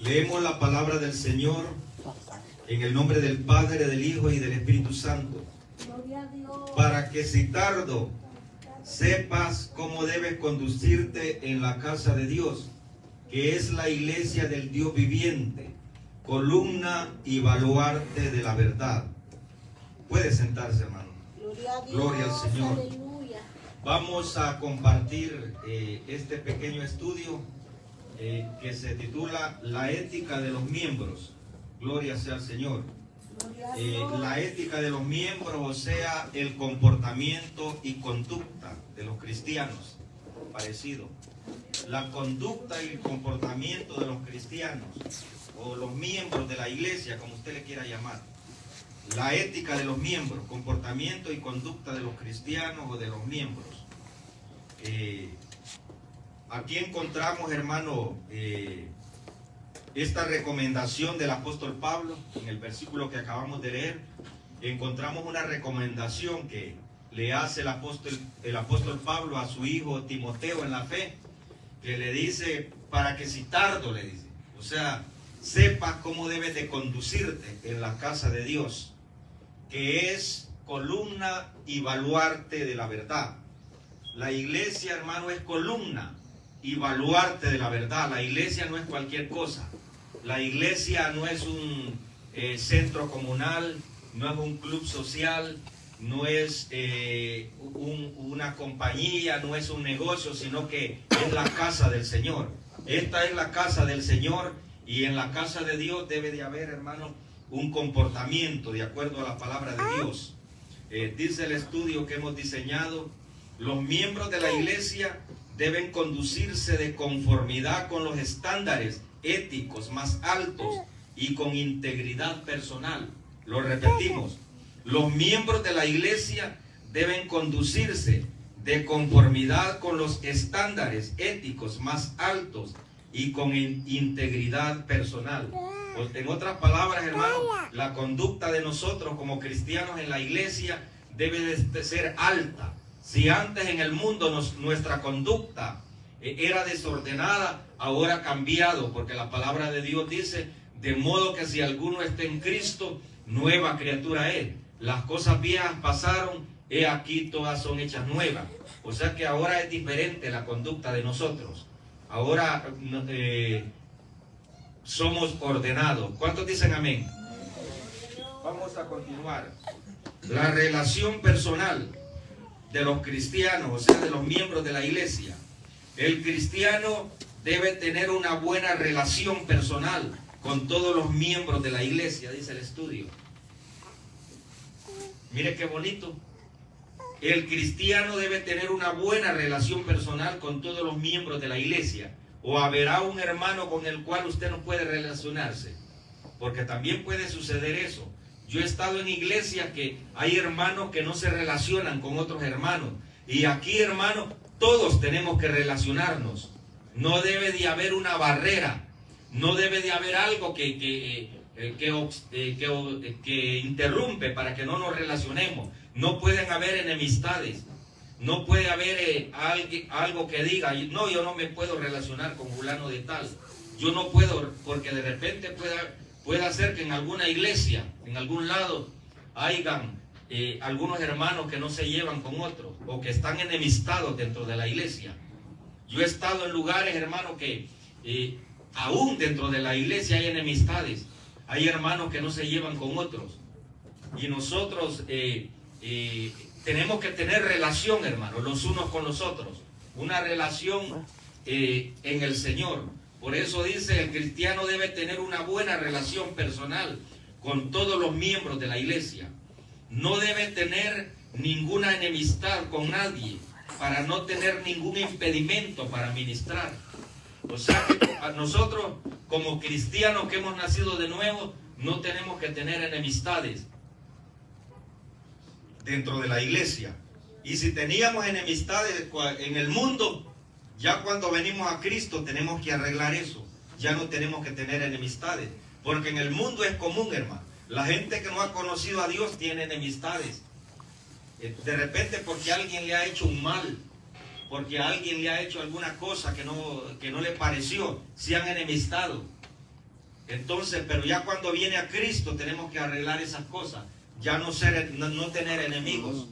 Leemos la palabra del Señor en el nombre del Padre, del Hijo y del Espíritu Santo. Para que si tardo sepas cómo debes conducirte en la casa de Dios, que es la iglesia del Dios viviente, columna y baluarte de la verdad. Puede sentarse, hermano. Gloria al Señor. Aleluya. Vamos a compartir este pequeño estudio que se titula La ética de los miembros. Gloria sea al Señor. La ética de los miembros, o sea, el comportamiento y conducta de los cristianos. Parecido. La conducta y el comportamiento de los cristianos, o los miembros de la iglesia, como usted le quiera llamar. La ética de los miembros, comportamiento y conducta de los cristianos o de los miembros. Aquí encontramos, hermano, esta recomendación del apóstol Pablo. En el versículo que acabamos de leer, encontramos una recomendación que le hace el apóstol Pablo a su hijo Timoteo en la fe, que le dice, para que si tardo, le dice, o sea, sepas cómo debes de conducirte en la casa de Dios, que es columna y baluarte de la verdad. La iglesia, hermano, es columna y baluarte de la verdad. La iglesia no es cualquier cosa. La iglesia no es un centro comunal, no es un club social, no es una compañía, no es un negocio, sino que es la casa del Señor. Esta es la casa del Señor, y en la casa de Dios debe de haber, hermano, un comportamiento de acuerdo a la palabra de Dios. Dice el estudio que hemos diseñado, los miembros de la iglesia deben conducirse de conformidad con los estándares éticos más altos y con integridad personal. Lo repetimos, los miembros de la iglesia deben conducirse de conformidad con los estándares éticos más altos y con integridad personal. En otras palabras, hermano, la conducta de nosotros como cristianos en la iglesia debe de ser alta. Si antes en el mundo nuestra conducta era desordenada, ahora ha cambiado, porque la palabra de Dios dice, de modo que si alguno está en Cristo, nueva criatura es. Las cosas viejas pasaron, he aquí todas son hechas nuevas. O sea que ahora es diferente la conducta de nosotros. Ahora somos ordenados. ¿Cuántos dicen amén? Vamos a continuar. La relación personal de los cristianos, o sea, de los miembros de la iglesia. El cristiano debe tener una buena relación personal con todos los miembros de la iglesia, dice el estudio. Mire qué bonito. El cristiano debe tener una buena relación personal con todos los miembros de la iglesia. O habrá un hermano con el cual usted no puede relacionarse, porque también puede suceder eso. Yo he estado en iglesias que hay hermanos que no se relacionan con otros hermanos. Y aquí, hermanos, todos tenemos que relacionarnos. No debe de haber una barrera. No debe de haber algo que interrumpe para que no nos relacionemos. No pueden haber enemistades. No puede haber algo que diga, no, yo no me puedo relacionar con fulano de tal. Yo no puedo, porque de repente pueda ser que en alguna iglesia, en algún lado, hayan algunos hermanos que no se llevan con otros, o que están enemistados dentro de la iglesia. Yo he estado en lugares, hermanos, que aún dentro de la iglesia hay enemistades. Hay hermanos que no se llevan con otros. Y nosotros tenemos que tener relación, hermanos, los unos con los otros. Una relación en el Señor. Por eso dice, el cristiano debe tener una buena relación personal con todos los miembros de la iglesia. No debe tener ninguna enemistad con nadie, para no tener ningún impedimento para ministrar. O sea, a nosotros como cristianos que hemos nacido de nuevo, no tenemos que tener enemistades dentro de la iglesia. Y si teníamos enemistades en el mundo, ya cuando venimos a Cristo tenemos que arreglar eso. Ya no tenemos que tener enemistades, porque en el mundo es común, hermano. La gente que no ha conocido a Dios tiene enemistades. De repente porque alguien le ha hecho un mal, porque alguien le ha hecho alguna cosa que no le pareció, se han enemistado. Entonces, pero ya cuando viene a Cristo tenemos que arreglar esas cosas. Ya no tener enemigos.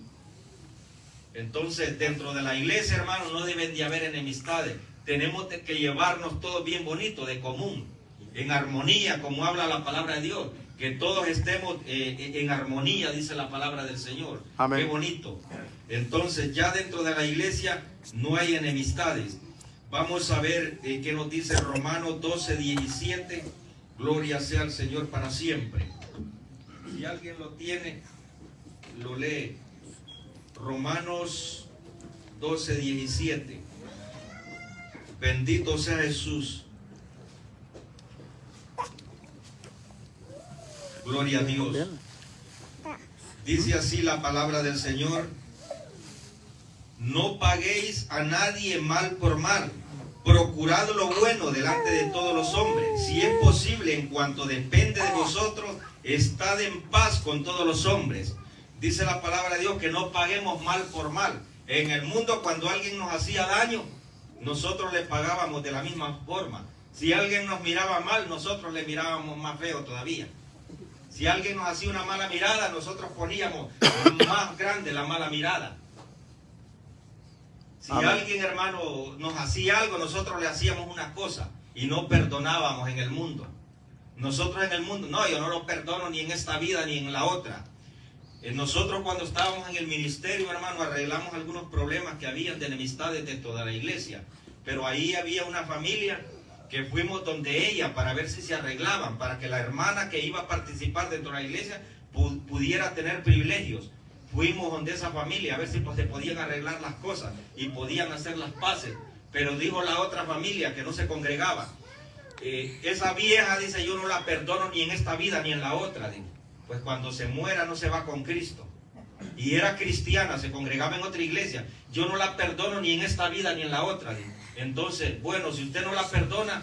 Entonces, dentro de la iglesia, hermanos, no deben de haber enemistades. Tenemos que llevarnos todos bien bonito, de común, en armonía, como habla la palabra de Dios. Que todos estemos en armonía, dice la palabra del Señor. Amén. Qué bonito. Entonces, ya dentro de la iglesia no hay enemistades. Vamos a ver qué nos dice Romanos 12:17. Gloria sea al Señor para siempre. Si alguien lo tiene, lo lee. Romanos 12:17. Bendito sea Jesús. Gloria a Dios. Dice así la palabra del Señor: no paguéis a nadie mal por mal. Procurad lo bueno delante de todos los hombres. Si es posible, en cuanto depende de vosotros, estad en paz con todos los hombres. Dice la palabra de Dios que no paguemos mal por mal. En el mundo, cuando alguien nos hacía daño, nosotros le pagábamos de la misma forma. Si alguien nos miraba mal, nosotros le mirábamos más feo todavía. Si alguien nos hacía una mala mirada, nosotros poníamos más grande la mala mirada. Si alguien, hermano, nos hacía algo, nosotros le hacíamos una cosa y no perdonábamos en el mundo. Nosotros en el mundo, no, yo no lo perdono ni en esta vida ni en la otra. Nosotros cuando estábamos en el ministerio, hermano, arreglamos algunos problemas que habían de enemistades de toda la iglesia. Pero ahí había una familia que fuimos donde ella para ver si se arreglaban, para que la hermana que iba a participar dentro de la iglesia pudiera tener privilegios. Fuimos donde esa familia a ver si se podían arreglar las cosas y podían hacer las paces. Pero dijo la otra familia que no se congregaba: esa vieja, dice, yo no la perdono ni en esta vida ni en la otra. Dice, pues cuando se muera no se va con Cristo. Y era cristiana, se congregaba en otra iglesia. Yo no la perdono ni en esta vida ni en la otra. Dice. Entonces, bueno, si usted no la perdona,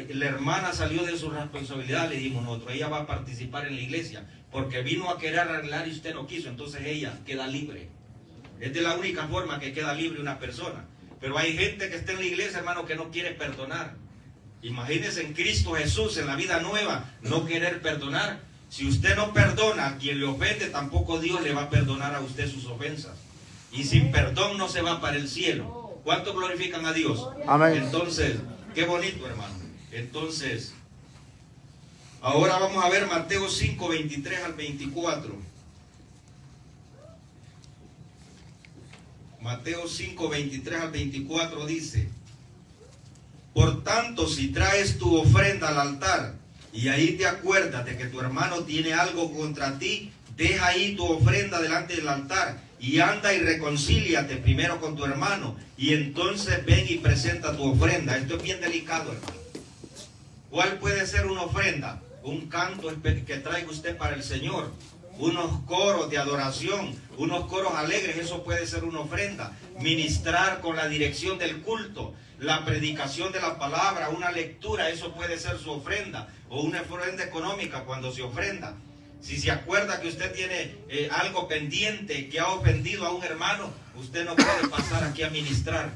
la hermana salió de su responsabilidad, le dimos nosotros. Ella va a participar en la iglesia porque vino a querer arreglar y usted no quiso. Entonces ella queda libre. Es de la única forma que queda libre una persona. Pero hay gente que está en la iglesia, hermano, que no quiere perdonar. Imagínese en Cristo Jesús, en la vida nueva, no querer perdonar. Si usted no perdona a quien le ofende, tampoco Dios le va a perdonar a usted sus ofensas. Y sin perdón no se va para el cielo. ¿Cuántos glorifican a Dios? Amén. Entonces, qué bonito, hermano. Entonces, ahora vamos a ver Mateo 5, 23 al 24. Mateo 5, 23 al 24 dice: por tanto, si traes tu ofrenda al altar y ahí te acuerdas de que tu hermano tiene algo contra ti, deja ahí tu ofrenda delante del altar y anda y reconcíliate primero con tu hermano y entonces ven y presenta tu ofrenda. Esto es bien delicado, hermano. ¿Cuál puede ser una ofrenda? Un canto que traiga usted para el Señor, unos coros de adoración, unos coros alegres, eso puede ser una ofrenda. Ministrar con la dirección del culto, la predicación de la palabra, una lectura, eso puede ser su ofrenda. O una ofrenda económica cuando se ofrenda. Si se acuerda que usted tiene algo pendiente, que ha ofendido a un hermano, usted no puede pasar aquí a ministrar.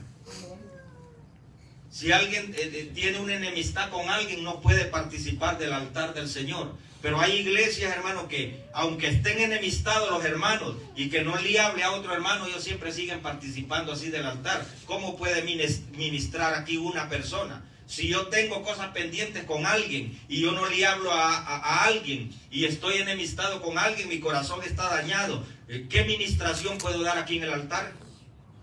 Si alguien tiene una enemistad con alguien, no puede participar del altar del Señor. Pero hay iglesias, hermanos, que aunque estén enemistados los hermanos y que no le hable a otro hermano, ellos siempre siguen participando así del altar. ¿Cómo puede ministrar aquí una persona? Si yo tengo cosas pendientes con alguien y yo no le hablo a alguien y estoy enemistado con alguien, mi corazón está dañado, ¿qué ministración puedo dar aquí en el altar?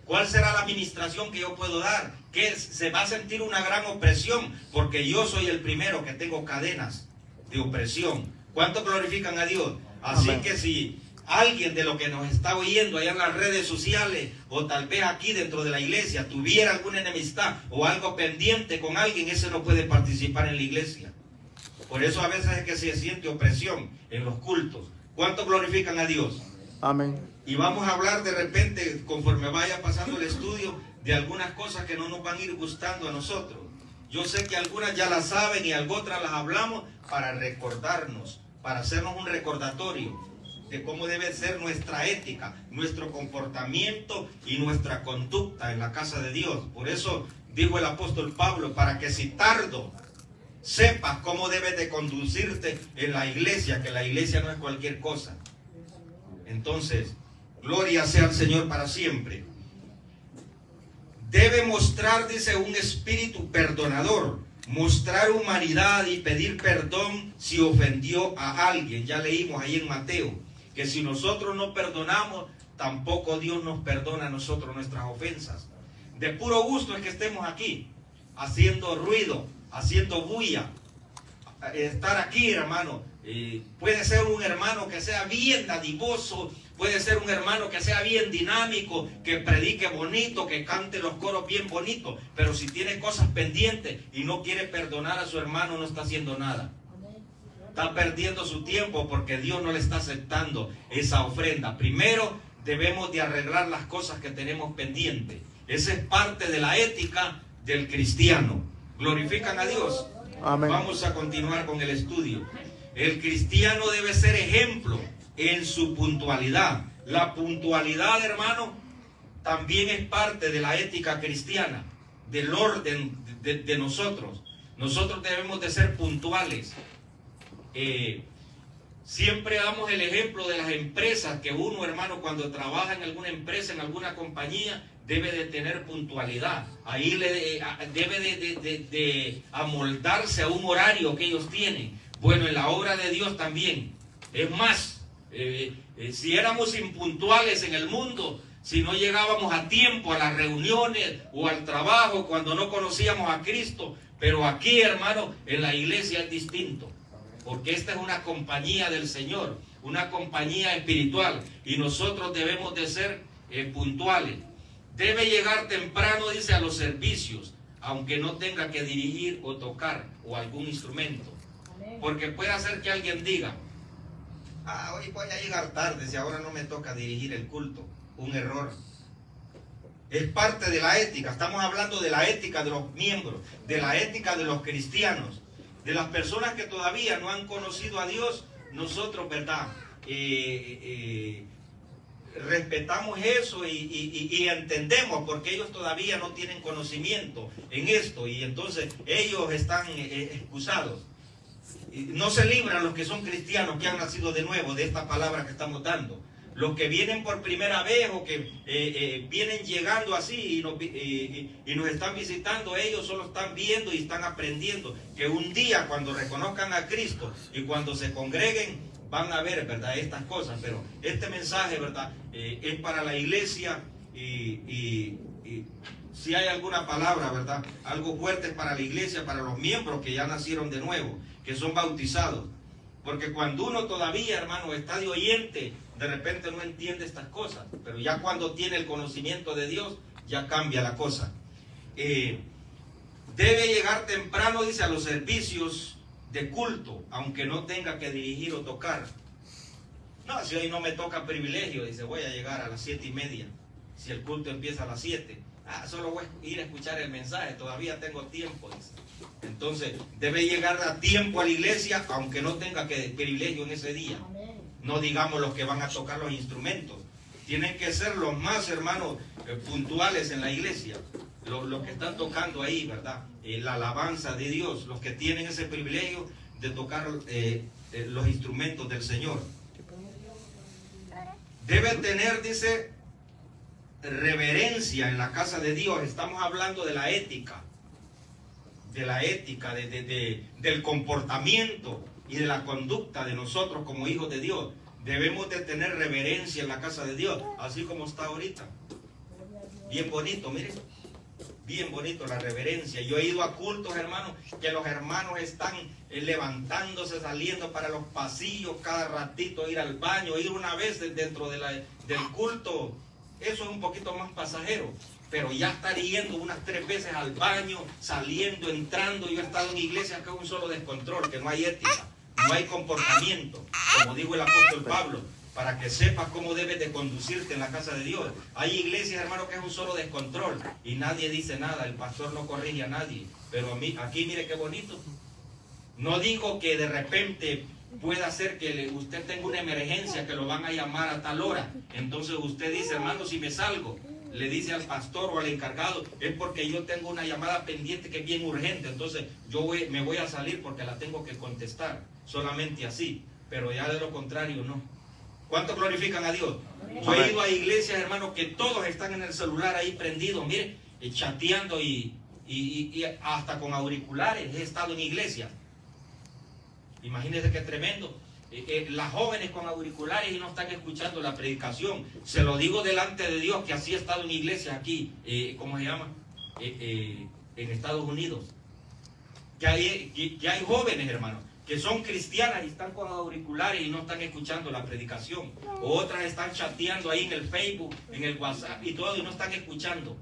¿Cuál será la ministración que yo puedo dar? Que se va a sentir una gran opresión porque yo soy el primero que tengo cadenas de opresión. ¿Cuántos glorifican a Dios? Así Amén. Que si alguien de lo que nos está oyendo allá en las redes sociales o tal vez aquí dentro de la iglesia tuviera alguna enemistad o algo pendiente con alguien, ese no puede participar en la iglesia. Por eso a veces es que se siente opresión en los cultos. ¿Cuántos glorifican a Dios? Amén. Y vamos a hablar de repente, conforme vaya pasando el estudio, de algunas cosas que no nos van a ir gustando a nosotros. Yo sé que algunas ya las saben y otras las hablamos para recordarnos, para hacernos un recordatorio de cómo debe ser nuestra ética, nuestro comportamiento y nuestra conducta en la casa de Dios. Por eso dijo el apóstol Pablo, para que si tardo sepas cómo debes de conducirte en la iglesia, que la iglesia no es cualquier cosa. Entonces, gloria sea al Señor para siempre. Debe mostrar, dice, un espíritu perdonador, mostrar humanidad y pedir perdón si ofendió a alguien. Ya leímos ahí en Mateo que si nosotros no perdonamos, tampoco Dios nos perdona a nosotros nuestras ofensas. De puro gusto es que estemos aquí, haciendo ruido, haciendo bulla. Estar aquí, hermano, puede ser un hermano que sea bien dadivoso, puede ser un hermano que sea bien dinámico, que predique bonito, que cante los coros bien bonitos, pero si tiene cosas pendientes y no quiere perdonar a su hermano, no está haciendo nada. Está perdiendo su tiempo porque Dios no le está aceptando esa ofrenda. Primero debemos de arreglar las cosas que tenemos pendientes. Esa es parte de la ética del cristiano. ¿Glorifican a Dios? Amén. Vamos a continuar con el estudio. El cristiano debe ser ejemplo en su puntualidad. La puntualidad, hermano, también es parte de la ética cristiana, del orden de nosotros. Nosotros debemos de ser puntuales. Siempre damos el ejemplo de las empresas, que uno, hermano, cuando trabaja en alguna empresa, en alguna compañía, debe de tener puntualidad. Ahí debe de amoldarse a un horario que ellos tienen. Bueno, en la obra de Dios también. Es más, si éramos impuntuales en el mundo, si no llegábamos a tiempo a las reuniones o al trabajo cuando no conocíamos a Cristo, pero aquí, hermano, en la iglesia es distinto. Porque esta es una compañía del Señor, una compañía espiritual, y nosotros debemos de ser puntuales. Debe llegar temprano, dice, a los servicios, aunque no tenga que dirigir o tocar o algún instrumento. Porque puede hacer que alguien diga, hoy voy a llegar tarde si ahora no me toca dirigir el culto. Un error. Es parte de la ética. Estamos hablando de la ética de los miembros, de la ética de los cristianos, de las personas que todavía no han conocido a Dios. Nosotros, ¿verdad? Respetamos eso y entendemos, porque ellos todavía no tienen conocimiento en esto, y entonces ellos están excusados. No se libran los que son cristianos, que han nacido de nuevo, de esta palabra que estamos dando. Los que vienen por primera vez o que vienen llegando así y nos están visitando, ellos solo están viendo y están aprendiendo que un día, cuando reconozcan a Cristo y cuando se congreguen, van a ver, ¿verdad?, estas cosas. Pero este mensaje, ¿verdad?, es para la iglesia, y si hay alguna palabra, ¿verdad?, algo fuerte para la iglesia, para los miembros que ya nacieron de nuevo, que son bautizados. Porque cuando uno todavía, hermano, está de oyente, de repente no entiende estas cosas, pero ya cuando tiene el conocimiento de Dios, ya cambia la cosa. Debe llegar temprano, dice, a los servicios de culto, aunque no tenga que dirigir o tocar. No, si hoy no me toca privilegio, dice, voy a llegar a las 7:30, si el culto empieza a las 7. Solo voy a ir a escuchar el mensaje, todavía tengo tiempo, dice. Entonces, debe llegar a tiempo a la iglesia, aunque no tenga privilegio en ese día. No digamos los que van a tocar los instrumentos. Tienen que ser los más, hermanos, puntuales en la iglesia. Los que están tocando ahí, ¿verdad? La alabanza de Dios, los que tienen ese privilegio de tocar los instrumentos del Señor. Debe tener, dice, reverencia en la casa de Dios. Estamos hablando de la ética. Del comportamiento y de la conducta de nosotros como hijos de Dios. Debemos de tener reverencia en la casa de Dios, así como está ahorita. Bien bonito, miren, bien bonito la reverencia. Yo he ido a cultos, hermanos, que los hermanos están levantándose, saliendo para los pasillos cada ratito, ir al baño, ir una vez dentro del culto. Eso es un poquito más pasajero. Pero ya estar yendo unas 3 veces al baño, saliendo, entrando. Yo he estado en iglesias que es un solo descontrol, que no hay ética, no hay comportamiento, como dijo el apóstol Pablo, para que sepas cómo debes de conducirte en la casa de Dios. Hay iglesias, hermano, que es un solo descontrol y nadie dice nada, el pastor no corrige a nadie. Pero aquí mire qué bonito. No digo que de repente pueda ser que usted tenga una emergencia, que lo van a llamar a tal hora. Entonces usted dice, hermano, si me salgo. le dice al pastor o al encargado, es porque yo tengo una llamada pendiente que es bien urgente, entonces me voy a salir porque la tengo que contestar, solamente así, pero ya de lo contrario no. ¿Cuántos glorifican a Dios? Yo he ido a iglesias, hermanos, que todos están en el celular ahí prendidos, mire, chateando y hasta con auriculares. He estado en iglesias. Imagínense qué tremendo. Las jóvenes con auriculares y no están escuchando la predicación. Se lo digo delante de Dios que así he estado en iglesias aquí, ¿cómo se llama? En Estados Unidos. Que hay jóvenes, hermanos, que son cristianas y están con auriculares y no están escuchando la predicación. O otras están chateando ahí en el Facebook, en el WhatsApp y todo y no están escuchando.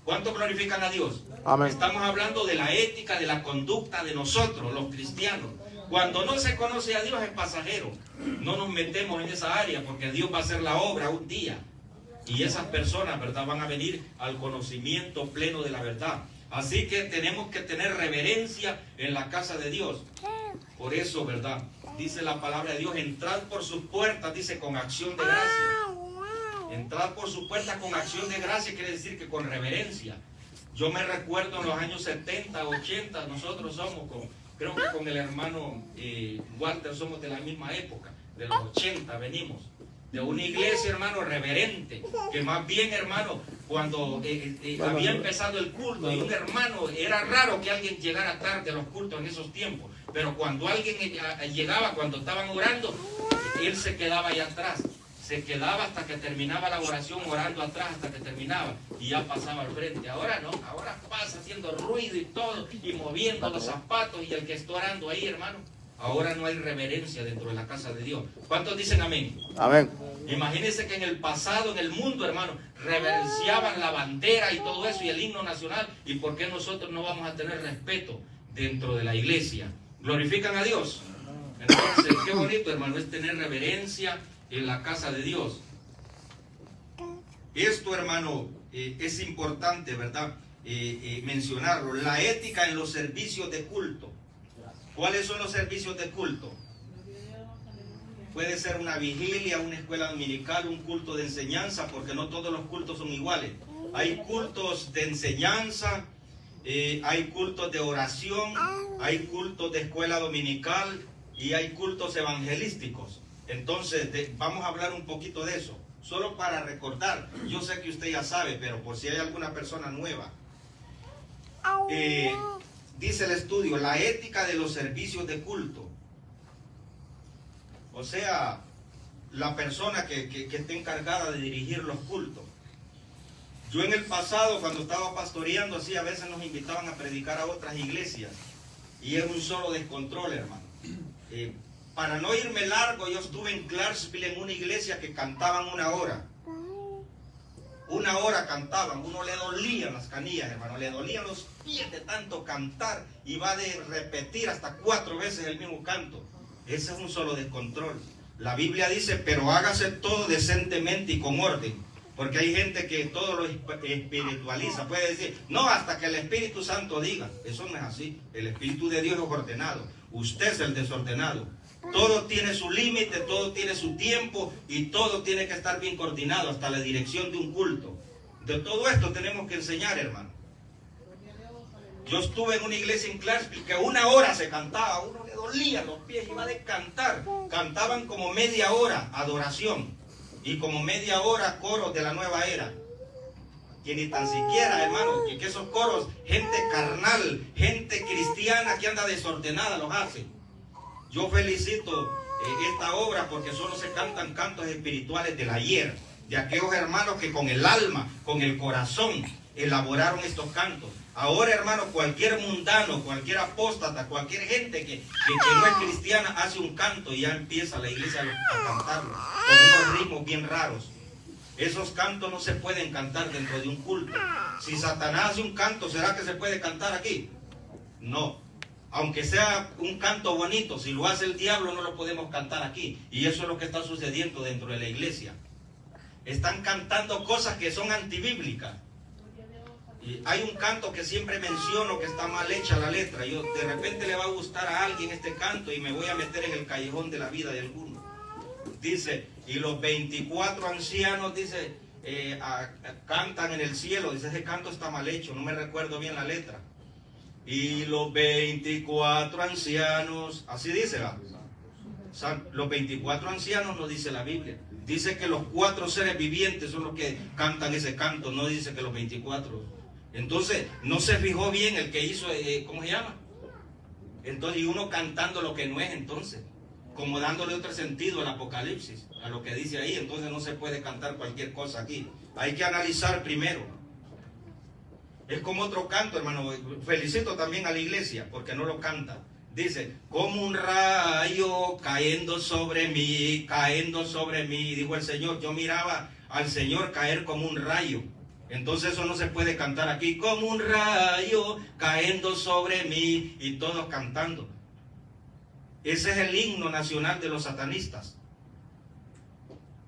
¿Cuántos glorifican a Dios? Amén. Estamos hablando de la ética, de la conducta de nosotros, los cristianos. Cuando no se conoce a Dios es pasajero. No nos metemos en esa área porque Dios va a hacer la obra un día. Y esas personas, ¿verdad?, van a venir al conocimiento pleno de la verdad. Así que tenemos que tener reverencia en la casa de Dios. Por eso, ¿verdad?, dice la palabra de Dios, entrad por sus puertas, dice, con acción de gracia. Entrar por su puerta con acción de gracia quiere decir que con reverencia. Yo me recuerdo en los años 70, 80, nosotros somos, creo que con el hermano Walter somos de la misma época, de los 80 venimos. De una iglesia, hermano, reverente, que más bien, hermano, cuando había empezado el culto y un hermano, era raro que alguien llegara tarde a los cultos en esos tiempos, pero cuando alguien llegaba, cuando estaban orando, él se quedaba allá atrás. Se quedaba hasta que terminaba la oración, orando atrás hasta que terminaba y ya pasaba al frente. Ahora no, ahora pasa haciendo ruido y todo y moviendo los zapatos y el que está orando ahí, hermano. Ahora no hay reverencia dentro de la casa de Dios. ¿Cuántos dicen amén? Amén. Imagínense que en el pasado, en el mundo, hermano, reverenciaban la bandera y todo eso y el himno nacional. ¿Y por qué nosotros no vamos a tener respeto dentro de la iglesia? ¿Glorifican a Dios? Entonces, qué bonito, hermano, es tener reverencia en la casa de Dios. Esto, hermano, es importante, ¿verdad?, mencionarlo. La ética en los servicios de culto. ¿Cuáles son los servicios de culto? Puede ser una vigilia, una escuela dominical, un culto de enseñanza, porque no todos los cultos son iguales. Hay cultos de enseñanza, hay cultos de oración, hay cultos de escuela dominical y hay cultos evangelísticos. Entonces, vamos a hablar un poquito de eso, solo para recordar. Yo sé que usted ya sabe, pero por si hay alguna persona nueva. Dice el estudio, la ética de los servicios de culto. O sea, la persona que esté encargada de dirigir los cultos. Yo en el pasado, cuando estaba pastoreando, así a veces nos invitaban a predicar a otras iglesias. Y era un solo descontrol, hermano. Para no irme largo, yo estuve en Clarksville en una iglesia que cantaban 1 hora. 1 hora cantaban, uno le dolían las canillas, hermano, le dolían los pies de tanto cantar y va de repetir hasta 4 veces el mismo canto. Ese es un solo descontrol. La Biblia dice, pero hágase todo decentemente y con orden, porque hay gente que todo lo espiritualiza. Puede decir, no, hasta que el Espíritu Santo diga. Eso no es así. El Espíritu de Dios es ordenado. Usted es el desordenado. Todo tiene su límite, todo tiene su tiempo y todo tiene que estar bien coordinado, hasta la dirección de un culto. De todo esto tenemos que enseñar, hermano. Yo estuve en una iglesia en Clarksville que 1 hora se cantaba, a uno le dolían los pies, iba de cantar. Cantaban como media hora adoración y como media hora coros de la nueva era. Que ni tan siquiera, hermano, que esos coros, gente carnal, gente cristiana que anda desordenada los hace. Yo felicito esta obra porque solo se cantan cantos espirituales del ayer, de aquellos hermanos que con el alma, con el corazón, elaboraron estos cantos. Ahora, hermano, cualquier mundano, cualquier apóstata, cualquier gente que no es cristiana hace un canto y ya empieza la iglesia a cantarlo, con unos ritmos bien raros. Esos cantos no se pueden cantar dentro de un culto. Si Satanás hace un canto, ¿será que se puede cantar aquí? No. Aunque sea un canto bonito, si lo hace el diablo no lo podemos cantar aquí. Y eso es lo que está sucediendo dentro de la iglesia. Están cantando cosas que son antibíblicas. Y hay un canto que siempre menciono que está mal hecha la letra. Yo, de repente le va a gustar a alguien este canto y me voy a meter en el callejón de la vida de alguno. Dice, y los 24 ancianos, dice, cantan en el cielo. Dice, ese canto está mal hecho, no me recuerdo bien la letra. Y los 24 ancianos, así dice, ¿va? Los 24 ancianos no dice la Biblia. Dice que los 4 seres vivientes son los que cantan ese canto, no dice que los 24. Entonces, no se fijó bien el que hizo, ¿cómo se llama? Entonces, y uno cantando lo que no es, entonces, como dándole otro sentido al Apocalipsis, a lo que dice ahí. Entonces no se puede cantar cualquier cosa aquí. Hay que analizar primero. Es como otro canto, hermano. Felicito también a la iglesia porque no lo canta. Dice, como un rayo cayendo sobre mí, dijo el Señor. Yo miraba al Señor caer como un rayo. Entonces eso no se puede cantar aquí, como un rayo cayendo sobre mí, y todos cantando. Ese es el himno nacional de los satanistas.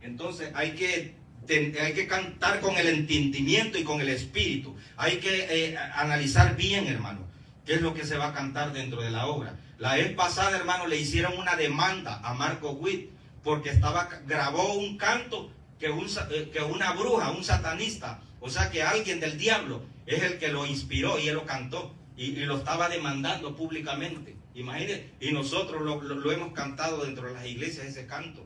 Entonces hay que cantar con el entendimiento y con el espíritu. Hay que analizar bien, hermano, qué es lo que se va a cantar dentro de la obra. La vez pasada, hermano, le hicieron una demanda a Marco Witt porque grabó un canto que una bruja, un satanista, o sea que alguien del diablo es el que lo inspiró y él lo cantó y lo estaba demandando públicamente. Imagínense, y nosotros lo hemos cantado dentro de las iglesias, ese canto.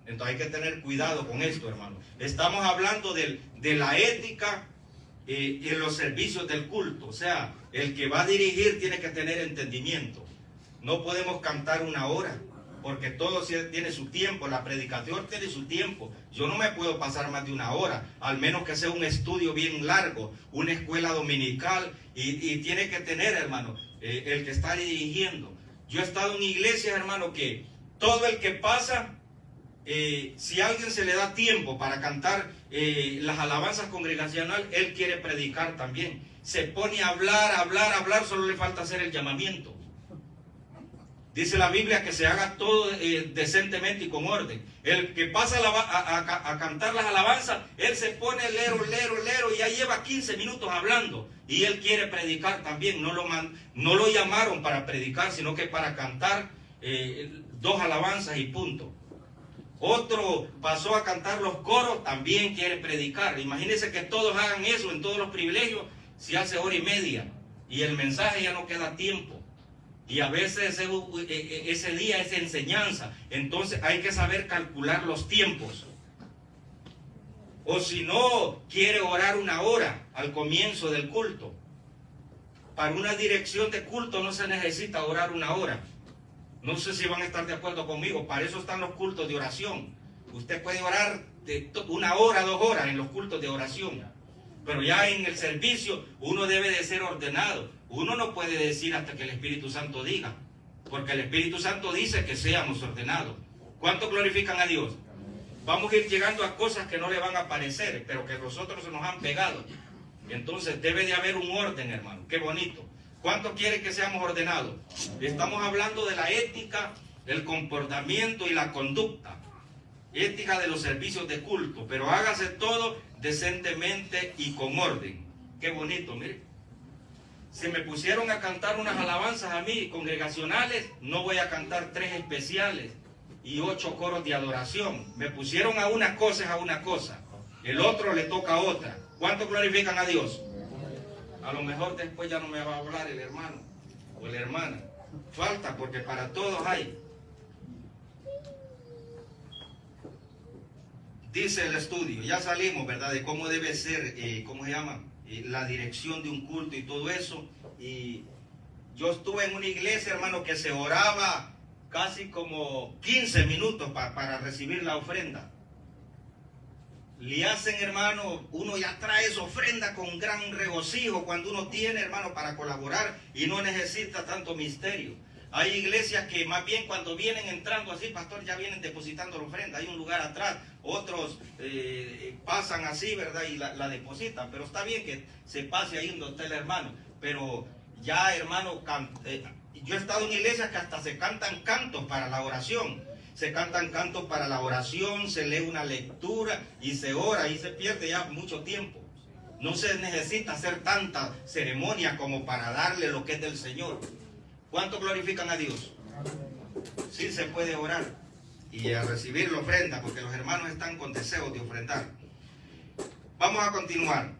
Entonces hay que tener cuidado con esto, hermano. Estamos hablando de la ética y en los servicios del culto. O sea, el que va a dirigir tiene que tener entendimiento. No podemos cantar una hora, porque todo tiene su tiempo. La predicación tiene su tiempo. Yo no me puedo pasar más de una hora, al menos que sea un estudio bien largo, una escuela dominical, y tiene que tener, hermano, el que está dirigiendo. Yo he estado en iglesias, hermano, que todo el que pasa, si a alguien se le da tiempo para cantar las alabanzas congregacionales, él quiere predicar también. Se pone a hablar, solo le falta hacer el llamamiento. Dice la Biblia que se haga todo decentemente y con orden. El que pasa a cantar las alabanzas, él se pone lero, y ya lleva 15 minutos hablando. Y él quiere predicar también. No lo llamaron para predicar, sino que para cantar 2 alabanzas y punto. Otro pasó a cantar los coros, también quiere predicar. Imagínense que todos hagan eso en todos los privilegios, se hace 1:30 y el mensaje ya no queda tiempo. Y a veces ese día es enseñanza. Entonces hay que saber calcular los tiempos. O si no, quiere orar 1 hora al comienzo del culto. Para una dirección de culto no se necesita orar 1 hora. No sé si van a estar de acuerdo conmigo. Para eso están los cultos de oración. Usted puede orar de 1 hora, 2 horas en los cultos de oración. Pero ya en el servicio uno debe de ser ordenado. Uno no puede decir hasta que el Espíritu Santo diga. Porque el Espíritu Santo dice que seamos ordenados. ¿Cuántos glorifican a Dios? Vamos a ir llegando a cosas que no le van a parecer, pero que nosotros se nos han pegado. Entonces debe de haber un orden, hermano. Qué bonito. ¿Cuántos quieren que seamos ordenados? Estamos hablando de la ética, el comportamiento y la conducta. Ética de los servicios de culto. Pero hágase todo decentemente y con orden. Qué bonito, mire. Si me pusieron a cantar unas alabanzas a mí, congregacionales, no voy a cantar 3 especiales y 8 coros de adoración. Me pusieron a una cosa, es a una cosa. El otro le toca a otra. ¿Cuántos glorifican a Dios? A lo mejor después ya no me va a hablar el hermano o la hermana. Falta, porque para todos hay. Dice el estudio, ya salimos, ¿verdad?, de cómo debe ser, ¿cómo se llama?, la dirección de un culto y todo eso. Y yo estuve en una iglesia, hermano, que se oraba casi como 15 minutos para recibir la ofrenda. Le hacen, hermano, uno ya trae esa ofrenda con gran regocijo cuando uno tiene, hermano, para colaborar y no necesita tanto misterio. Hay iglesias que más bien cuando vienen entrando así, pastor, ya vienen depositando la ofrenda. Hay un lugar atrás, otros pasan así, ¿verdad?, y la depositan. Pero está bien que se pase ahí donde está el hermano. Pero ya, hermano, yo he estado en iglesias que hasta se cantan cantos para la oración. Se cantan cantos para la oración, se lee una lectura y se ora y se pierde ya mucho tiempo. No se necesita hacer tanta ceremonia como para darle lo que es del Señor. ¿Cuántos glorifican a Dios? Sí se puede orar y a recibir la ofrenda, porque los hermanos están con deseos de ofrendar. Vamos a continuar.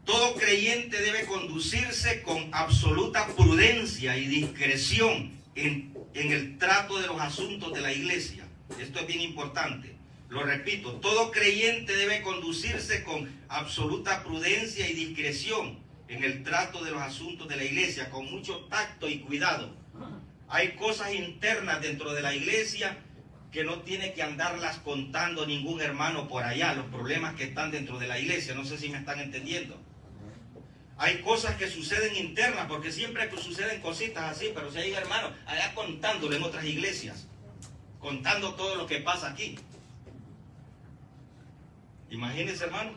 Todo creyente debe conducirse con absoluta prudencia y discreción en el trato de los asuntos de la iglesia. Esto es bien importante. Lo repito, todo creyente debe conducirse con absoluta prudencia y discreción en el trato de los asuntos de la iglesia, con mucho tacto y cuidado. Hay cosas internas dentro de la iglesia que no tiene que andarlas contando ningún hermano por allá, los problemas que están dentro de la iglesia. No sé si me están entendiendo. Hay cosas que suceden internas, porque siempre suceden cositas así, pero si hay hermanos allá contándole en otras iglesias, contando todo lo que pasa aquí. Imagínense, hermano,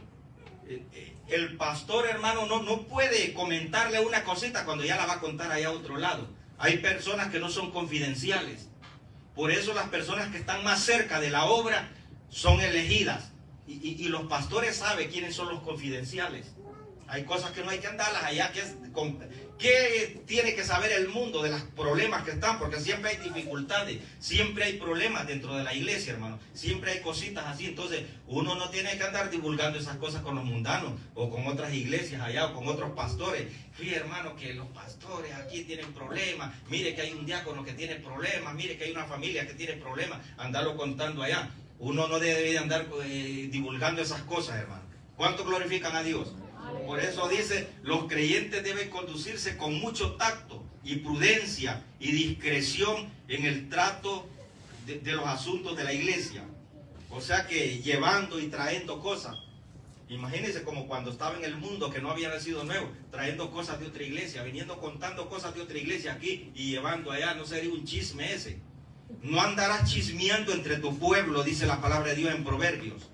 el pastor, hermano, no puede comentarle una cosita cuando ya la va a contar allá a otro lado. Hay personas que no son confidenciales. Por eso las personas que están más cerca de la obra son elegidas. Y los pastores saben quiénes son los confidenciales. Hay cosas que no hay que andarlas allá. ¿Qué tiene que saber el mundo de los problemas que están? Porque siempre hay dificultades, siempre hay problemas dentro de la iglesia, hermano. Siempre hay cositas así. Entonces, uno no tiene que andar divulgando esas cosas con los mundanos o con otras iglesias allá o con otros pastores. Fíjate, hermano, que los pastores aquí tienen problemas. Mire que hay un diácono que tiene problemas. Mire que hay una familia que tiene problemas. Andarlo contando allá. Uno no debe andar divulgando esas cosas, hermano. ¿Cuánto glorifican a Dios? Por eso dice, los creyentes deben conducirse con mucho tacto y prudencia y discreción en el trato de los asuntos de la iglesia. O sea que llevando y trayendo cosas. Imagínense como cuando estaba en el mundo que no había nacido nuevo, trayendo cosas de otra iglesia, viniendo contando cosas de otra iglesia aquí y llevando allá, no sería un chisme ese. No andarás chismeando entre tu pueblo, dice la palabra de Dios en Proverbios.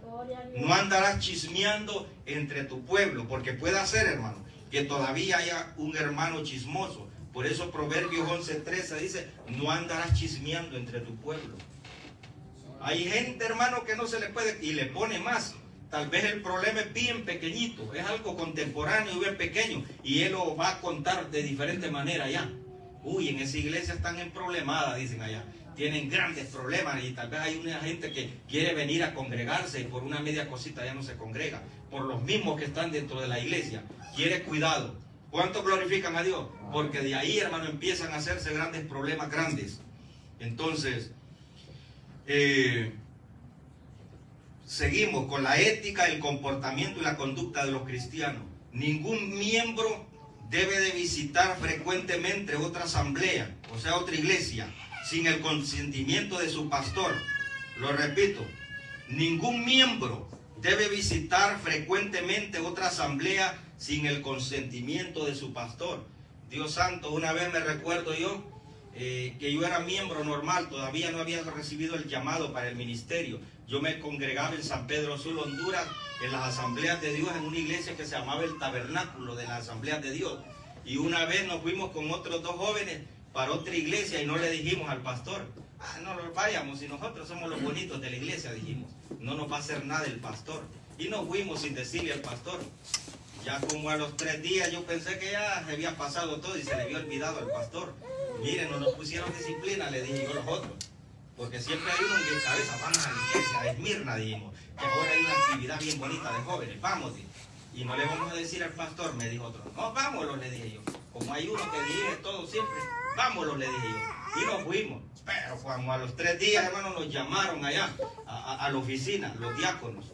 No andarás chismeando entre tu pueblo, porque puede ser, hermano, que todavía haya un hermano chismoso. Por eso Proverbios 11:13 dice, no andarás chismeando entre tu pueblo. Hay gente, hermano, que no se le puede, y le pone más. Tal vez el problema es bien pequeñito, es algo contemporáneo y bien pequeño, y él lo va a contar de diferente manera allá. Uy, en esa iglesia están en problemada, dicen allá. Tienen grandes problemas y tal vez hay una gente que quiere venir a congregarse y por una media cosita ya no se congrega. Por los mismos que están dentro de la iglesia. Quiere cuidado. ¿Cuánto glorifican a Dios? Porque de ahí, hermano, empiezan a hacerse grandes problemas grandes. Entonces, seguimos con la ética, el comportamiento y la conducta de los cristianos. Ningún miembro debe de visitar frecuentemente otra asamblea, o sea, otra iglesia, sin el consentimiento de su pastor. Lo repito, ningún miembro debe visitar frecuentemente otra asamblea sin el consentimiento de su pastor. Dios santo, una vez me recuerdo yo que yo era miembro normal, todavía no había recibido el llamado para el ministerio. Yo me congregaba en San Pedro Sula, Honduras, en las asambleas de Dios, en una iglesia que se llamaba el Tabernáculo de las Asambleas de Dios. Y una vez nos fuimos con otros dos jóvenes para otra iglesia y no le dijimos al pastor, no nos vayamos, si nosotros somos los bonitos de la iglesia, dijimos, no nos va a hacer nada el pastor. Y nos fuimos sin decirle al pastor. Ya como a los 3 días yo pensé que ya se había pasado todo y se le había olvidado al pastor. Miren, no nos pusieron disciplina, le dije yo a los otros. Porque siempre hay uno en mi cabeza, vamos a la iglesia, a Esmirna, dijimos, que ahora hay una actividad bien bonita de jóvenes, vamos, dije. Y no le vamos a decir al pastor, me dijo otro. No, vámonos, le dije yo. Como hay uno que dirige todo siempre, vámonos, le dije yo. Y nos fuimos. Pero como a los 3 días, hermano, nos llamaron allá, a la oficina, los diáconos.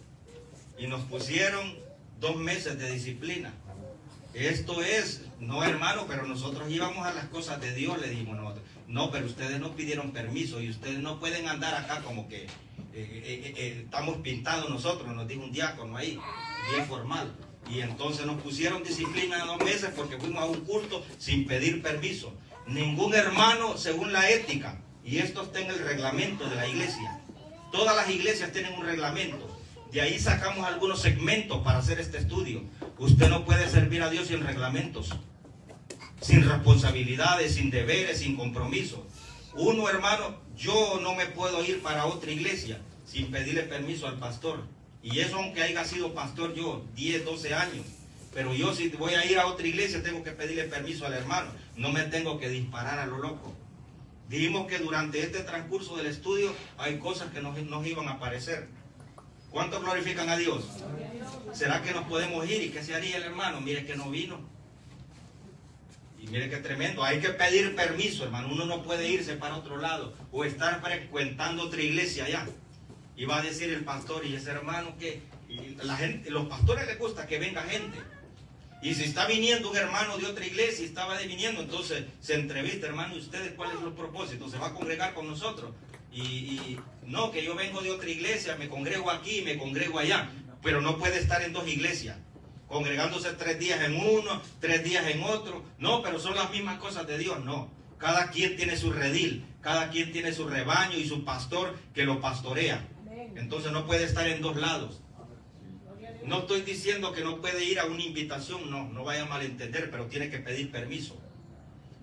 Y nos pusieron 2 meses de disciplina. Esto es, no hermano, pero nosotros íbamos a las cosas de Dios, le dijimos nosotros. No, pero ustedes no pidieron permiso y ustedes no pueden andar acá como que estamos pintados nosotros, nos dijo un diácono ahí, bien formal. Y entonces nos pusieron disciplina 2 meses porque fuimos a un culto sin pedir permiso. Ningún hermano, según la ética, y esto está en el reglamento de la iglesia. Todas las iglesias tienen un reglamento. De ahí sacamos algunos segmentos para hacer este estudio. Usted no puede servir a Dios sin reglamentos, sin responsabilidades, sin deberes, sin compromiso. Uno, hermano, yo no me puedo ir para otra iglesia sin pedirle permiso al pastor. Y eso aunque haya sido pastor yo 10, 12 años. Pero yo si voy a ir a otra iglesia tengo que pedirle permiso al hermano. No me tengo que disparar a lo loco. Dijimos que durante este transcurso del estudio hay cosas que nos iban a aparecer. ¿Cuántos glorifican a Dios? ¿Será que nos podemos ir? ¿Y qué se haría el hermano? Mire que no vino. Y mire qué tremendo. Hay que pedir permiso, hermano. Uno no puede irse para otro lado o estar frecuentando otra iglesia allá. Y va a decir el pastor, y ese hermano que la gente, los pastores les gusta que venga gente. Y si está viniendo un hermano de otra iglesia y estaba viniendo, entonces se entrevista, hermano, ¿y ustedes cuáles son los propósitos? ¿Se va a congregar con nosotros? Y no, que yo vengo de otra iglesia, me congrego aquí, me congrego allá. Pero no puede estar en dos iglesias, congregándose 3 días en uno, 3 días en otro. No, pero son las mismas cosas de Dios, no. Cada quien tiene su redil, cada quien tiene su rebaño y su pastor que lo pastorea. Entonces no puede estar en dos lados. No estoy diciendo que no puede ir a una invitación, no vaya a malentender, pero tiene que pedir permiso.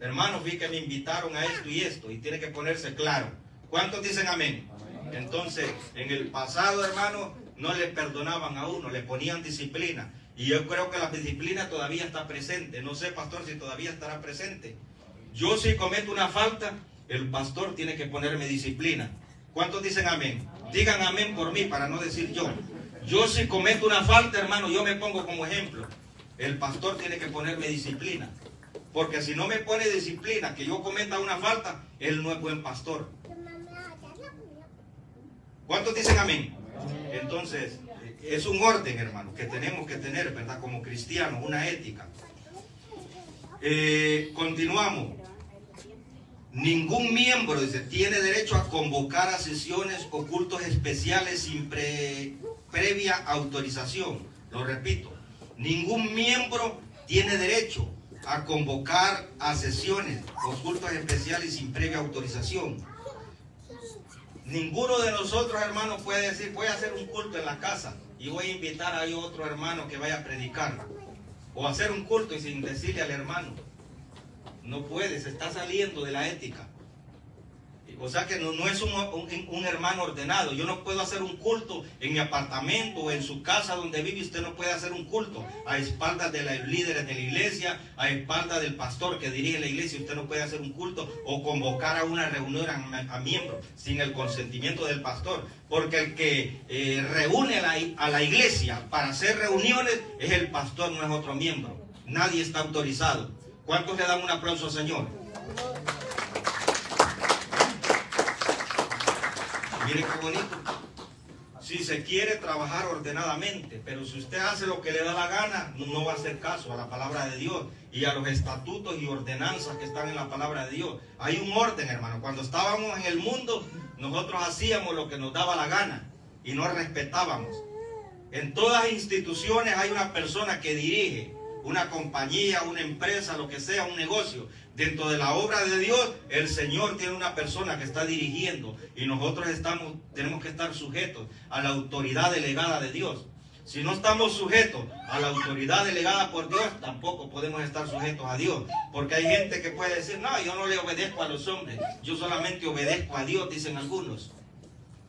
Hermanos, vi que me invitaron a esto y tiene que ponerse claro. ¿Cuántos dicen amén? Entonces, en el pasado, hermano, no le perdonaban a uno, le ponían disciplina. Y yo creo que la disciplina todavía está presente. No sé, pastor, si todavía estará presente. Yo si cometo una falta, el pastor tiene que ponerme disciplina. ¿Cuántos dicen amén? Digan amén por mí para no decir yo. Yo si cometo una falta, hermano, yo me pongo como ejemplo. El pastor tiene que ponerme disciplina. Porque si no me pone disciplina, que yo cometa una falta, él no es buen pastor. ¿Cuántos dicen amén? Entonces, es un orden, hermano, que tenemos que tener, ¿verdad? Como cristianos, una ética. Continuamos. Ningún miembro, dice, tiene derecho a convocar a sesiones o cultos especiales sin previa autorización. Lo repito, ningún miembro tiene derecho a convocar a sesiones o cultos especiales sin previa autorización. Ninguno de nosotros, hermanos, puede decir, voy a hacer un culto en la casa y voy a invitar a otro hermano que vaya a predicar. O hacer un culto y sin decirle al hermano. No puede, se está saliendo de la ética. O sea que no es un hermano ordenado. Yo no puedo hacer un culto en mi apartamento o en su casa donde vive. Usted no puede hacer un culto a espaldas de los líderes de la iglesia, a espaldas del pastor que dirige la iglesia. Usted no puede hacer un culto o convocar a una reunión a miembros sin el consentimiento del pastor. Porque el que reúne a la iglesia para hacer reuniones es el pastor, no es otro miembro. Nadie está autorizado. ¿Cuántos le dan un aplauso al Señor? Mire qué bonito. Si se quiere trabajar ordenadamente, pero si usted hace lo que le da la gana, no va a hacer caso a la palabra de Dios y a los estatutos y ordenanzas que están en la palabra de Dios. Hay un orden, hermano. Cuando estábamos en el mundo, nosotros hacíamos lo que nos daba la gana y no respetábamos. En todas las instituciones hay una persona que dirige una compañía, una empresa, lo que sea, un negocio. Dentro de la obra de Dios, el Señor tiene una persona que está dirigiendo y nosotros tenemos que estar sujetos a la autoridad delegada de Dios. Si no estamos sujetos a la autoridad delegada por Dios, tampoco podemos estar sujetos a Dios. Porque hay gente que puede decir, no, yo no le obedezco a los hombres, yo solamente obedezco a Dios, dicen algunos.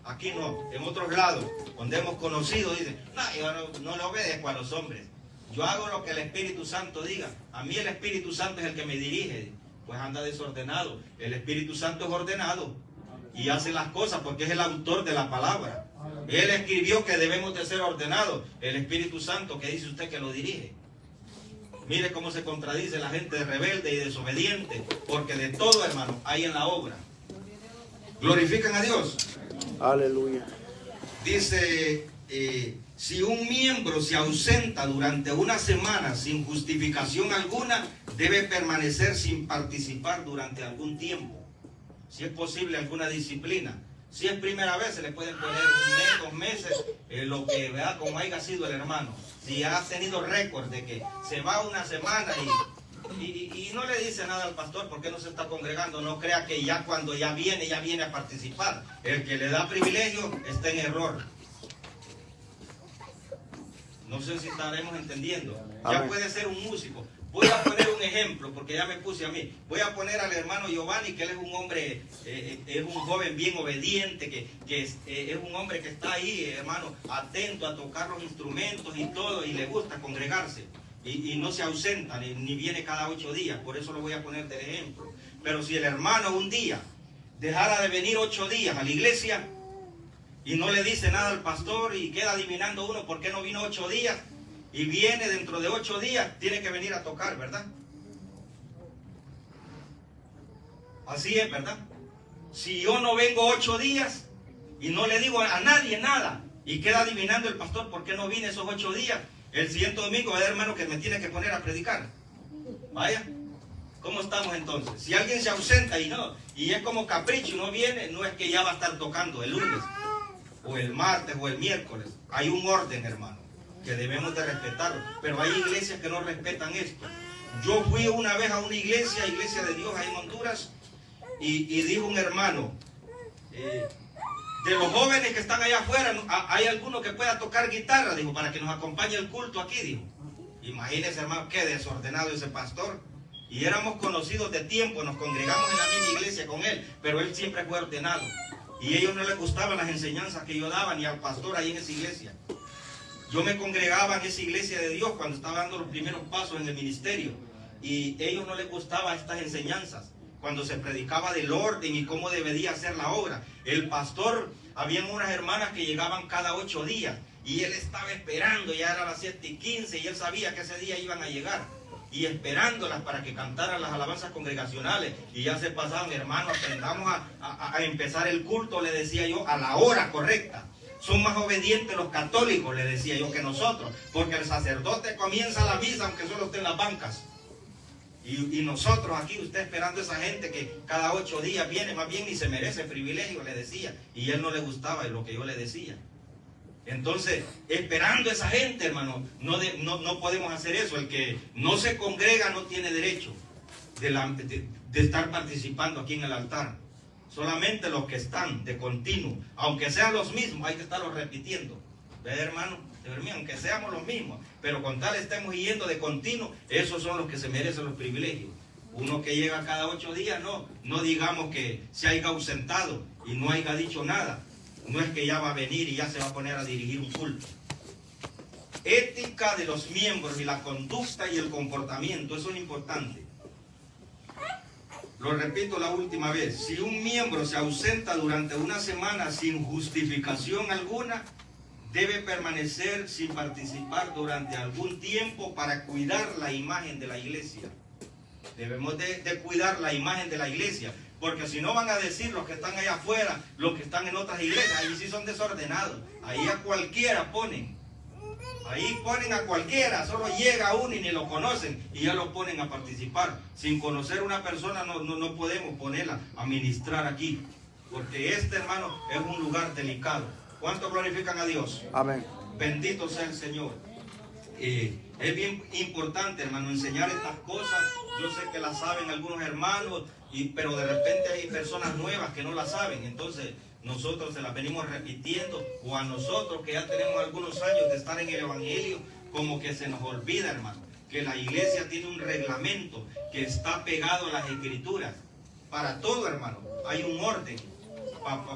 Aquí no, en otros lados, donde hemos conocido, dicen, no, yo no le obedezco a los hombres. Yo hago lo que el Espíritu Santo diga. A mí el Espíritu Santo es el que me dirige. Pues anda desordenado. El Espíritu Santo es ordenado y hace las cosas porque es el autor de la palabra. Él escribió que debemos de ser ordenados. El Espíritu Santo, que dice usted que lo dirige. Mire cómo se contradice la gente rebelde y desobediente, porque de todo, hermano, hay en la obra. ¿Glorifican a Dios? Aleluya. Dice, si un miembro se ausenta durante una semana sin justificación alguna, debe permanecer sin participar durante algún tiempo. Si es posible, alguna disciplina. Si es primera vez, se le pueden poner 1 mes, 2 meses, lo que vea como haya sido el hermano. Si ha tenido récord de que se va una semana y no le dice nada al pastor porque no se está congregando, no crea que ya cuando ya viene a participar. El que le da privilegio está en error. No sé si estaremos entendiendo. Ya puede ser un músico. Voy a poner un ejemplo, porque ya me puse a mí. Voy a poner al hermano Giovanni, que él es un hombre, es un joven bien obediente, que es un hombre que está ahí, hermano, atento a tocar los instrumentos y todo, y le gusta congregarse. Y no se ausenta, ni viene cada 8 días. Por eso lo voy a poner de ejemplo. Pero si el hermano un día dejara de venir 8 días a la iglesia, y no le dice nada al pastor y queda adivinando uno por qué no vino 8 días y viene dentro de 8 días, tiene que venir a tocar, ¿verdad? Así es, ¿verdad? Si yo no vengo 8 días y no le digo a nadie nada y queda adivinando el pastor por qué no vine esos 8 días, el siguiente domingo va a haber hermano que me tiene que poner a predicar. Vaya, ¿cómo estamos entonces? Si alguien se ausenta y es como capricho y no viene, no es que ya va a estar tocando el lunes o el martes o el miércoles. Hay un orden, hermano, que debemos de respetarlo, pero hay iglesias que no respetan esto. Yo fui una vez a una iglesia de Dios ahí en Honduras, y dijo un hermano, de los jóvenes que están allá afuera, ¿hay alguno que pueda tocar guitarra? Dijo, para que nos acompañe el culto aquí, dijo. Imagínense, hermano, qué desordenado ese pastor. Y éramos conocidos de tiempo, nos congregamos en la misma iglesia con él, pero él siempre fue ordenado. Y a ellos no les gustaban las enseñanzas que yo daba, ni al pastor ahí en esa iglesia. Yo me congregaba en esa iglesia de Dios cuando estaba dando los primeros pasos en el ministerio. Y a ellos no les gustaban estas enseñanzas. Cuando se predicaba del orden y cómo debería ser la obra. El pastor, habían unas hermanas que llegaban cada 8 días. Y él estaba esperando, ya era las 7:15 y él sabía que ese día iban a llegar. Y esperándolas para que cantaran las alabanzas congregacionales. Y ya se pasaban, hermano, aprendamos a empezar el culto, le decía yo, a la hora correcta. Son más obedientes los católicos, le decía yo, que nosotros. Porque el sacerdote comienza la misa aunque solo esté en las bancas. Y nosotros aquí, usted esperando a esa gente que cada 8 días viene, más bien ni se merece privilegio, le decía. Y a él no le gustaba lo que yo le decía. Entonces, esperando a esa gente, hermano, no podemos hacer eso. El que no se congrega no tiene derecho de estar participando aquí en el altar. Solamente los que están de continuo, aunque sean los mismos, hay que estarlos repitiendo. ¿Ve, hermano? Aunque seamos los mismos, pero con tal estemos yendo de continuo, esos son los que se merecen los privilegios. Uno que llega cada 8 días, no digamos que se haya ausentado y no haya dicho nada. No es que ya va a venir y ya se va a poner a dirigir un culto. Ética de los miembros y la conducta y el comportamiento, eso es importante. Lo repito la última vez, si un miembro se ausenta durante una semana sin justificación alguna, debe permanecer sin participar durante algún tiempo para cuidar la imagen de la iglesia. Debemos de cuidar la imagen de la iglesia, porque si no van a decir los que están allá afuera, los que están en otras iglesias, ahí sí son desordenados, ahí a cualquiera ponen. Ahí ponen a cualquiera, solo llega uno y ni lo conocen y ya lo ponen a participar. Sin conocer a una persona no podemos ponerla a ministrar aquí, porque hermano, es un lugar delicado. ¿Cuánto glorifican a Dios? Amén. Bendito sea el Señor. Es bien importante, hermano, enseñar estas cosas. Yo sé que las saben algunos hermanos, pero de repente hay personas nuevas que no las saben. Entonces nosotros se las venimos repitiendo, o a nosotros que ya tenemos algunos años de estar en el Evangelio, como que se nos olvida, hermano, que la iglesia tiene un reglamento que está pegado a las Escrituras. Para todo, hermano, hay un orden.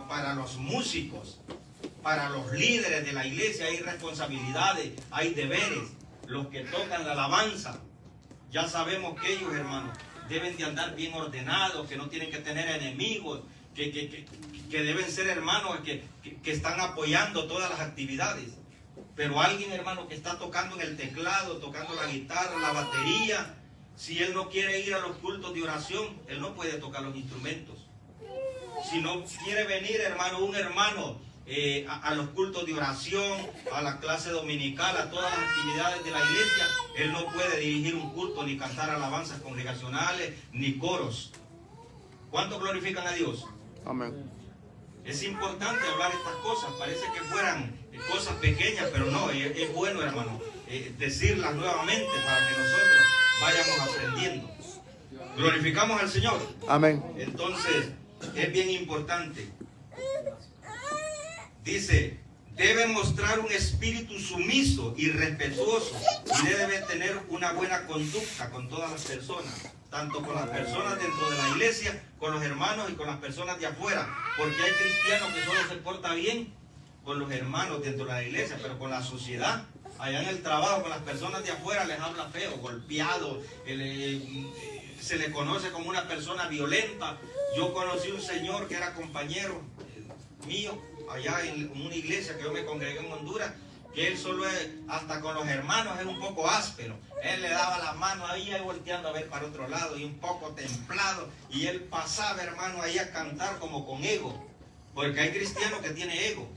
Para los músicos, para los líderes de la iglesia hay responsabilidades, hay deberes. Los que tocan la alabanza, ya sabemos que ellos, hermanos, deben de andar bien ordenados, que no tienen que tener enemigos, que deben ser hermanos que están apoyando todas las actividades. Pero alguien, hermano, que está tocando en el teclado, tocando la guitarra, la batería, si él no quiere ir a los cultos de oración, él no puede tocar los instrumentos. Si no quiere venir, hermano, un hermano a los cultos de oración, a la clase dominical, a todas las actividades de la iglesia, él no puede dirigir un culto, ni cantar alabanzas congregacionales, ni coros. ¿Cuántos glorifican a Dios? Amén. Es importante hablar estas cosas, parece que fueran cosas pequeñas, pero no, es bueno, hermano, decirlas nuevamente para que nosotros vayamos aprendiendo. ¿Glorificamos al Señor? Amén. Entonces, es bien importante. Dice, debe mostrar un espíritu sumiso y respetuoso y debe tener una buena conducta con todas las personas, tanto con las personas dentro de la iglesia, con los hermanos y con las personas de afuera, porque hay cristianos que solo se portan bien con los hermanos dentro de la iglesia, pero con la sociedad, allá en el trabajo, con las personas de afuera les habla feo, golpeado, se le conoce como una persona violenta. Yo conocí un señor que era compañero mío allá en una iglesia que yo me congregué en Honduras, que él solo es, hasta con los hermanos es un poco áspero. Él le daba la mano ahí volteando a ver para otro lado y un poco templado. Y él pasaba, hermano, ahí a cantar como con ego. Porque hay cristianos que tienen ego.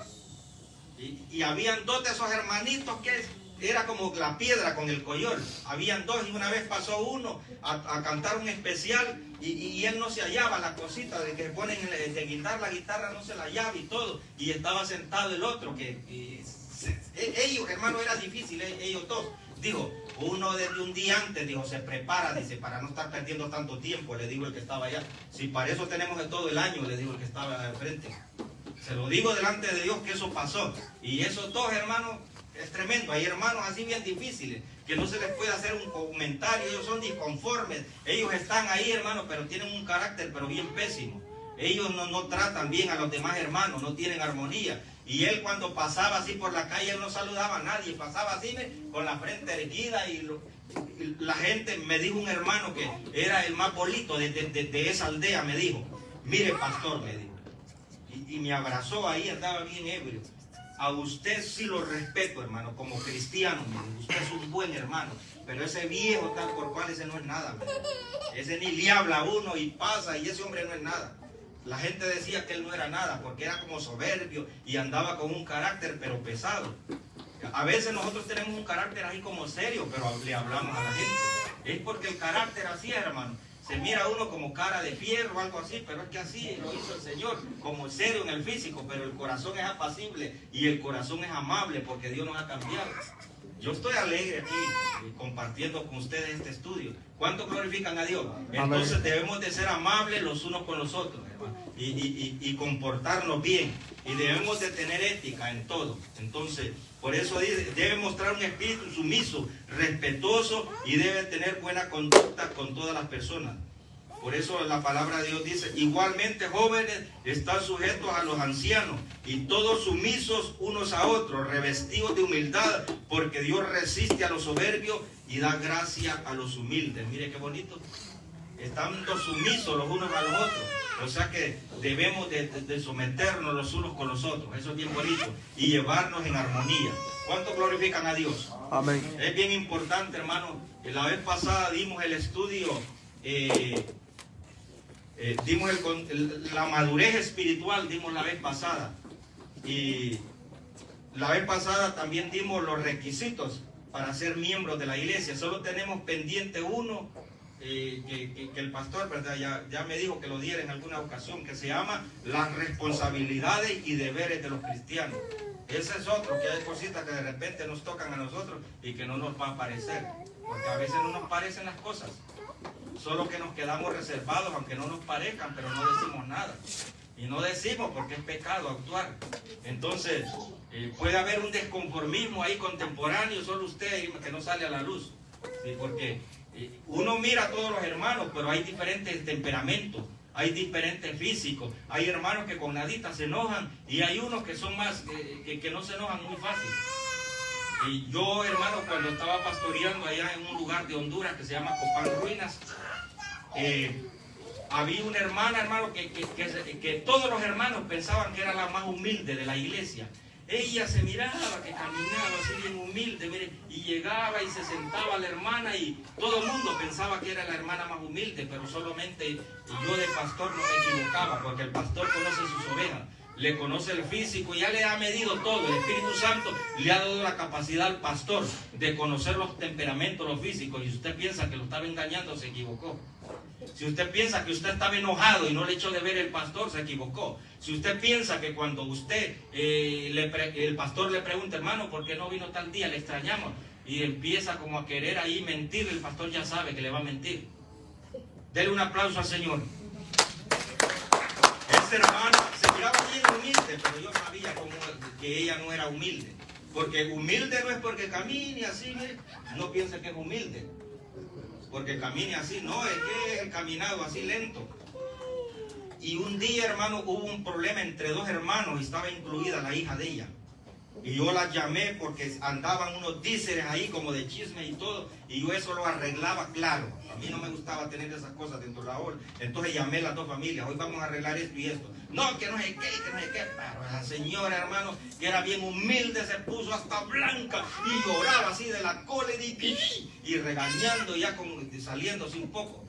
Y habían dos de esos hermanitos que era como la piedra con el collor. Habían dos y una vez pasó uno a cantar un especial y él no se hallaba la cosita de que ponen de guitarra, la guitarra no se la hallaba y todo. Y estaba sentado el otro ellos, hermano, era difícil, ellos dos. Dijo, uno desde un día antes, dijo, se prepara, dice, para no estar perdiendo tanto tiempo, le digo el que estaba allá. Si para eso tenemos de todo el año, le digo el que estaba al frente. Se lo digo delante de Dios que eso pasó. Y esos dos hermanos, es tremendo. Hay hermanos así bien difíciles, que no se les puede hacer un comentario, ellos son disconformes. Ellos están ahí, hermanos, pero tienen un carácter, pero bien pésimo. Ellos no tratan bien a los demás hermanos, no tienen armonía. Y él cuando pasaba así por la calle, él no saludaba a nadie, pasaba así con la frente erguida y la gente, me dijo un hermano que era el más bonito de esa aldea, me dijo, mire pastor, me dijo, y me abrazó ahí, andaba bien ebrio. A usted sí lo respeto, hermano, como cristiano, me dijo, usted es un buen hermano, pero ese viejo tal por cual, ese no es nada, me dijo. Ese ni le habla a uno y pasa y ese hombre no es nada. La gente decía que él no era nada porque era como soberbio y andaba con un carácter pero pesado. A veces nosotros tenemos un carácter así como serio, pero le hablamos a la gente. Es porque el carácter así, hermano. Se mira uno como cara de fierro o algo así, pero es que así lo hizo el Señor, como serio en el físico, pero el corazón es apacible y el corazón es amable porque Dios nos ha cambiado. Yo estoy alegre aquí compartiendo con ustedes este estudio. ¿Cuánto glorifican a Dios? Entonces debemos de ser amables los unos con los otros, hermano, y comportarnos bien. Y debemos de tener ética en todo. Entonces, por eso dice, debe mostrar un espíritu sumiso, respetuoso y debe tener buena conducta con todas las personas. Por eso la palabra de Dios dice, igualmente jóvenes están sujetos a los ancianos y todos sumisos unos a otros, revestidos de humildad, porque Dios resiste a los soberbios y da gracia a los humildes. Mire qué bonito. Estando sumisos los unos a los otros. O sea que debemos de someternos los unos con los otros. Eso es bien bonito. Y llevarnos en armonía. ¿Cuánto glorifican a Dios? Amén. Es bien importante, hermano. La vez pasada dimos el estudio... dimos la madurez espiritual, dimos la vez pasada. Y la vez pasada también dimos los requisitos para ser miembros de la iglesia. Solo tenemos pendiente uno que el pastor, ¿verdad? Ya me dijo que lo diera en alguna ocasión, que se llama las responsabilidades y deberes de los cristianos. Ese es otro, que hay cositas que de repente nos tocan a nosotros y que no nos va a parecer, porque a veces no nos parecen las cosas. Solo que nos quedamos reservados, aunque no nos parezcan, pero no decimos nada. Y no decimos porque es pecado actuar. Entonces, puede haber un desconformismo ahí contemporáneo, solo usted que no sale a la luz. ¿Sí? Porque uno mira a todos los hermanos, pero hay diferentes temperamentos, hay diferentes físicos. Hay hermanos que con nadita se enojan y hay unos que son más, que no se enojan muy fácil. Y yo, hermano, cuando estaba pastoreando allá en un lugar de Honduras que se llama Copán Ruinas, había una hermana, hermano, que todos los hermanos pensaban que era la más humilde de la iglesia. Ella se miraba, que caminaba así bien humilde, mire, y llegaba y se sentaba la hermana y todo el mundo pensaba que era la hermana más humilde, pero solamente yo de pastor no me equivocaba, porque el pastor conoce sus ovejas, le conoce el físico, ya le ha medido todo. El Espíritu Santo le ha dado la capacidad al pastor de conocer los temperamentos, los físicos, y si usted piensa que lo estaba engañando, se equivocó. Si usted piensa que usted estaba enojado y no le echó de ver el pastor, se equivocó. Si usted piensa que cuando usted, el pastor le pregunta, hermano, ¿por qué no vino tal día? Le extrañamos. Y empieza como a querer ahí mentir, el pastor ya sabe que le va a mentir. Dele un aplauso al Señor. Esta hermana se miraba bien humilde, pero yo sabía que ella no era humilde. Porque humilde no es porque camine así, no piense que es humilde. Porque camine así, no, es que es el caminado así lento. Y un día, hermano, hubo un problema entre dos hermanos y estaba incluida la hija de ella. Y yo las llamé porque andaban unos díceres ahí como de chisme y todo. Y yo eso lo arreglaba, claro. A mí no me gustaba tener esas cosas dentro de la obra. Entonces llamé a las dos familias. Hoy vamos a arreglar esto y esto. No, que no sé qué, que no sé qué. Pero la señora, hermano, que era bien humilde, se puso hasta blanca y lloraba así de la cólera y regañando ya saliéndose un poco.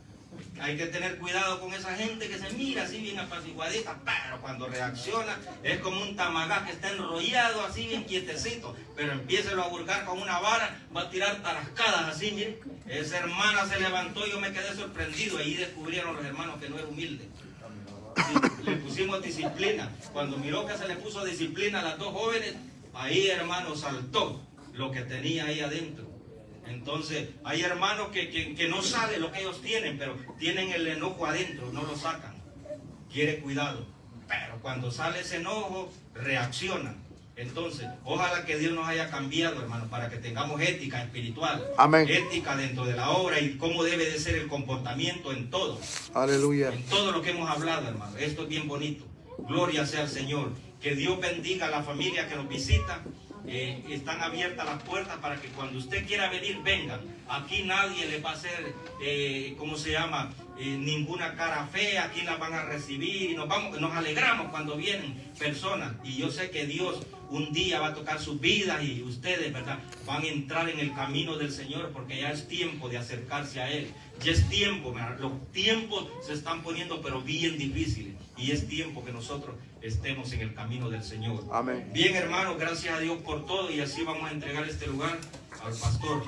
Hay que tener cuidado con esa gente que se mira así bien apaciguadita, pero cuando reacciona es como un tamagá que está enrollado así bien quietecito, pero empiécelo a hurgar con una vara, va a tirar tarascadas así, miren. Esa hermana se levantó y yo me quedé sorprendido. Ahí descubrieron los hermanos que no era humilde. Sí, le pusimos disciplina. Cuando miró que se le puso disciplina a las dos jóvenes, ahí, hermano, saltó lo que tenía ahí adentro. Entonces, hay hermanos que no saben lo que ellos tienen, pero tienen el enojo adentro, no lo sacan. Quiere cuidado. Pero cuando sale ese enojo, reaccionan. Entonces, ojalá que Dios nos haya cambiado, hermano, para que tengamos ética espiritual. Amén. Ética dentro de la obra y cómo debe de ser el comportamiento en todo. Aleluya. En todo lo que hemos hablado, hermano. Esto es bien bonito. Gloria sea al Señor. Que Dios bendiga a la familia que nos visita. Están abiertas las puertas para que cuando usted quiera venir, vengan. Aquí nadie le va a hacer, ¿cómo se llama? Ninguna cara fea. Aquí las van a recibir y nos alegramos cuando vienen personas. Y yo sé que Dios un día va a tocar sus vidas y ustedes, ¿verdad?, van a entrar en el camino del Señor, porque ya es tiempo de acercarse a Él. Ya es tiempo, ¿verdad? Los tiempos se están poniendo pero bien difíciles. Y es tiempo que nosotros estemos en el camino del Señor. Amén. Bien, hermanos, gracias a Dios por todo. Y así vamos a entregar este lugar al pastor.